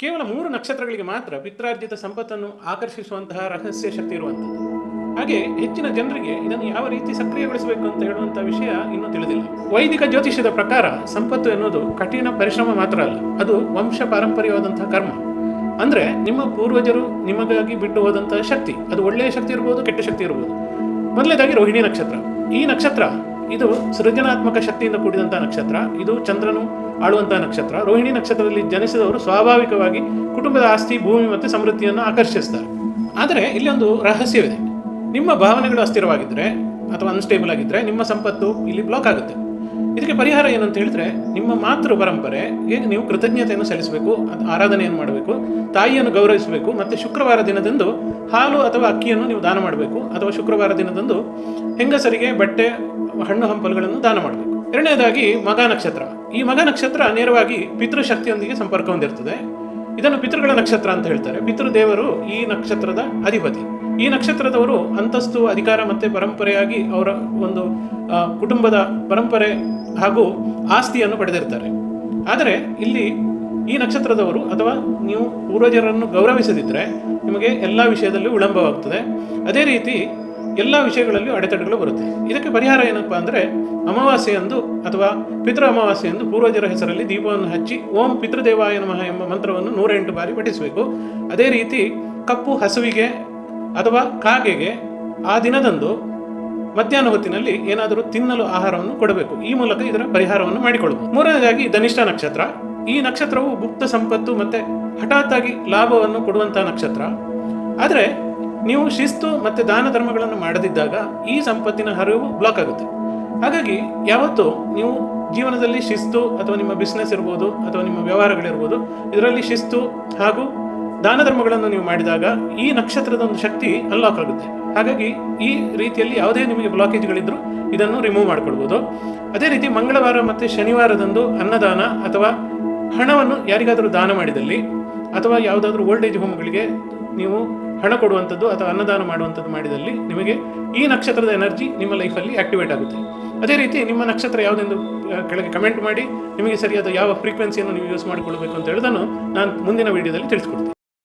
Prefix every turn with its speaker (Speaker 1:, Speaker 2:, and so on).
Speaker 1: ಕೇವಲ 3 ನಕ್ಷತ್ರಗಳಿಗೆ ಮಾತ್ರ ಪಿತ್ರಾರ್ಜಿತ ಸಂಪತ್ತನ್ನು ಆಕರ್ಷಿಸುವಂತಹ ರಹಸ್ಯ ಶಕ್ತಿ ಇರುವಂಥದ್ದು. ಹಾಗೆ ಹೆಚ್ಚಿನ ಜನರಿಗೆ ಇದನ್ನು ಯಾವ ರೀತಿ ಸಕ್ರಿಯಗೊಳಿಸಬೇಕು ಅಂತ ಹೇಳುವಂಥ ವಿಷಯ ಇನ್ನೂ ತಿಳಿದಿಲ್ಲ. ವೈದಿಕ ಜ್ಯೋತಿಷ್ಯದ ಪ್ರಕಾರ ಸಂಪತ್ತು ಎನ್ನುವುದು ಕಠಿಣ ಪರಿಶ್ರಮ ಮಾತ್ರ ಅಲ್ಲ, ಅದು ವಂಶ ಪಾರಂಪರ್ಯವಾದಂತಹ ಕರ್ಮ. ಅಂದರೆ ನಿಮ್ಮ ಪೂರ್ವಜರು ನಿಮಗಾಗಿ ಬಿಟ್ಟು ಹೋದಂತಹ ಶಕ್ತಿ, ಅದು ಒಳ್ಳೆಯ ಶಕ್ತಿ ಇರ್ಬೋದು, ಕೆಟ್ಟ ಶಕ್ತಿ ಇರ್ಬೋದು. ಮೊದಲನೇದಾಗಿ ರೋಹಿಣಿ ನಕ್ಷತ್ರ. ಈ ನಕ್ಷತ್ರ ಇದು ಸೃಜನಾತ್ಮಕ ಶಕ್ತಿಯಿಂದ ಕೂಡಿದಂತಹ ನಕ್ಷತ್ರ. ಇದು ಚಂದ್ರನು ಆಳುವಂತಹ ನಕ್ಷತ್ರ. ರೋಹಿಣಿ ನಕ್ಷತ್ರದಲ್ಲಿ ಜನಿಸಿದವರು ಸ್ವಾಭಾವಿಕವಾಗಿ ಕುಟುಂಬದ ಆಸ್ತಿ, ಭೂಮಿ ಮತ್ತು ಸಮೃದ್ಧಿಯನ್ನು ಆಕರ್ಷಿಸ್ತಾರೆ. ಆದರೆ ಇಲ್ಲಿ ಒಂದು ರಹಸ್ಯವಿದೆ. ನಿಮ್ಮ ಭಾವನೆಗಳು ಅಸ್ಥಿರವಾಗಿದ್ದರೆ ಅಥವಾ ಅನ್ಸ್ಟೇಬಲ್ ಆಗಿದ್ದರೆ ನಿಮ್ಮ ಸಂಪತ್ತು ಇಲ್ಲಿ ಬ್ಲಾಕ್ ಆಗುತ್ತೆ. ಇದಕ್ಕೆ ಪರಿಹಾರ ಏನಂತ ಹೇಳಿದ್ರೆ, ನಿಮ್ಮ ಮಾತೃ ಪರಂಪರೆಗೆ ನೀವು ಕೃತಜ್ಞತೆಯನ್ನು ಸಲ್ಲಿಸಬೇಕು, ಆರಾಧನೆಯನ್ನು ಮಾಡಬೇಕು, ತಾಯಿಯನ್ನು ಗೌರವಿಸಬೇಕು, ಮತ್ತು ಶುಕ್ರವಾರ ದಿನದಂದು ಹಾಲು ಅಥವಾ ಅಕ್ಕಿಯನ್ನು ನೀವು ದಾನ ಮಾಡಬೇಕು, ಅಥವಾ ಶುಕ್ರವಾರ ದಿನದಂದು ಹೆಂಗಸರಿಗೆ ಬಟ್ಟೆ, ಹಣ್ಣು ಹಂಪಲುಗಳನ್ನು ದಾನ ಮಾಡಬೇಕು. ಎರಡನೇದಾಗಿ ಮಗ ನಕ್ಷತ್ರ. ಈ ಮಗ ನಕ್ಷತ್ರ ನೇರವಾಗಿ ಪಿತೃಶಕ್ತಿಯೊಂದಿಗೆ ಸಂಪರ್ಕ ಹೊಂದಿರ್ತದೆ. ಇದನ್ನು ಪಿತೃಗಳ ನಕ್ಷತ್ರ ಅಂತ ಹೇಳ್ತಾರೆ. ಪಿತೃದೇವರು ಈ ನಕ್ಷತ್ರದ ಅಧಿಪತಿ. ಈ ನಕ್ಷತ್ರದವರು ಅಂತಸ್ತು, ಅಧಿಕಾರ ಮತ್ತು ಪರಂಪರೆಯಾಗಿ ಅವರ ಒಂದು ಕುಟುಂಬದ ಪರಂಪರೆ ಹಾಗೂ ಆಸ್ತಿಯನ್ನು ಪಡೆದಿರ್ತಾರೆ. ಆದರೆ ಇಲ್ಲಿ ಈ ನಕ್ಷತ್ರದವರು ಅಥವಾ ನೀವು ಪೂರ್ವಜರನ್ನು ಗೌರವಿಸದಿದ್ದರೆ ನಿಮಗೆ ಎಲ್ಲ ವಿಷಯದಲ್ಲೂ ವಿಳಂಬವಾಗ್ತದೆ. ಅದೇ ರೀತಿ ಎಲ್ಲ ವಿಷಯಗಳಲ್ಲೂ ಅಡೆತಡೆಗಳು ಬರುತ್ತೆ. ಇದಕ್ಕೆ ಪರಿಹಾರ ಏನಪ್ಪ ಅಂದರೆ, ಅಮಾವಾಸ್ಯೆಯಂದು ಅಥವಾ ಪಿತೃ ಅಮಾವಾಸ್ಯೆಯಂದು ಪೂರ್ವಜರ ಹೆಸರಲ್ಲಿ ದೀಪವನ್ನು ಹಚ್ಚಿ ಓಂ ಪಿತೃದೇವಾಯ ನಮಃ ಎಂಬ ಮಂತ್ರವನ್ನು 108 ಬಾರಿ ಪಠಿಸಬೇಕು. ಅದೇ ರೀತಿ ಕಪ್ಪು ಹಸುವಿಗೆ ಅಥವಾ ಕಾಗೆಗೆ ಆ ದಿನದಂದು ಮಧ್ಯಾಹ್ನ ಹೊತ್ತಿನಲ್ಲಿ ಏನಾದರೂ ತಿನ್ನಲು ಆಹಾರವನ್ನು ಕೊಡಬೇಕು. ಈ ಮೂಲಕ ಇದರ ಪರಿಹಾರವನ್ನು ಮಾಡಿಕೊಳ್ಳಬಹುದು. ಮೂರನೇದಾಗಿ ಧನಿಷ್ಠ ನಕ್ಷತ್ರ. ಈ ನಕ್ಷತ್ರವು ಗುಪ್ತ ಸಂಪತ್ತು ಮತ್ತು ಹಠಾತ್ತಾಗಿ ಲಾಭವನ್ನು ಕೊಡುವಂತಹ ನಕ್ಷತ್ರ. ಆದರೆ ನೀವು ಶಿಸ್ತು ಮತ್ತು ದಾನ ಧರ್ಮಗಳನ್ನು ಮಾಡದಿದ್ದಾಗ ಈ ಸಂಪತ್ತಿನ ಹರಿವು ಬ್ಲಾಕ್ ಆಗುತ್ತೆ. ಹಾಗಾಗಿ ಯಾವತ್ತೂ ನೀವು ಜೀವನದಲ್ಲಿ ಶಿಸ್ತು, ಅಥವಾ ನಿಮ್ಮ ಬಿಸ್ನೆಸ್ ಇರ್ಬೋದು ಅಥವಾ ನಿಮ್ಮ ವ್ಯವಹಾರಗಳಿರ್ಬೋದು, ಇದರಲ್ಲಿ ಶಿಸ್ತು ಹಾಗೂ ದಾನ ಧರ್ಮಗಳನ್ನು ನೀವು ಮಾಡಿದಾಗ ಈ ನಕ್ಷತ್ರದ ಒಂದು ಶಕ್ತಿ ಅನ್ಲಾಕ್ ಆಗುತ್ತೆ. ಹಾಗಾಗಿ ಈ ರೀತಿಯಲ್ಲಿ ಯಾವುದೇ ನಿಮಗೆ ಬ್ಲಾಕೇಜ್ಗಳಿದ್ರೂ ಇದನ್ನು ರಿಮೂವ್ ಮಾಡ್ಕೊಳ್ಬೋದು. ಅದೇ ರೀತಿ ಮಂಗಳವಾರ ಮತ್ತು ಶನಿವಾರದಂದು ಅನ್ನದಾನ ಅಥವಾ ಹಣವನ್ನು ಯಾರಿಗಾದರೂ ದಾನ ಮಾಡಿದಲ್ಲಿ, ಅಥವಾ ಯಾವುದಾದ್ರೂ ಓಲ್ಡ್ ಏಜ್ ಹೋಮ್ಗಳಿಗೆ ನೀವು ಹಣ ಕೊಡುವಂಥದ್ದು ಅಥವಾ ಅನ್ನದಾನ ಮಾಡುವಂಥದ್ದು ಮಾಡಿದಲ್ಲಿ ನಿಮಗೆ ಈ ನಕ್ಷತ್ರದ ಎನರ್ಜಿ ನಿಮ್ಮ ಲೈಫಲ್ಲಿ ಆಕ್ಟಿವೇಟ್ ಆಗುತ್ತೆ. ಅದೇ ರೀತಿ ನಿಮ್ಮ ನಕ್ಷತ್ರ ಯಾವುದೆಂದು ಕೆಳಗೆ ಕಮೆಂಟ್ ಮಾಡಿ, ನಿಮಗೆ ಸರಿಯಾದ ಯಾವ ಫ್ರೀಕ್ವೆನ್ಸಿಯನ್ನು ನೀವು ಯೂಸ್ ಮಾಡಿಕೊಳ್ಬೇಕು ಅಂತ ಹೇಳೋದನ್ನು ನಾನು ಮುಂದಿನ ವಿಡಿಯೋದಲ್ಲಿ ತಿಳಿಸ್ಕೊಡ್ತೀನಿ.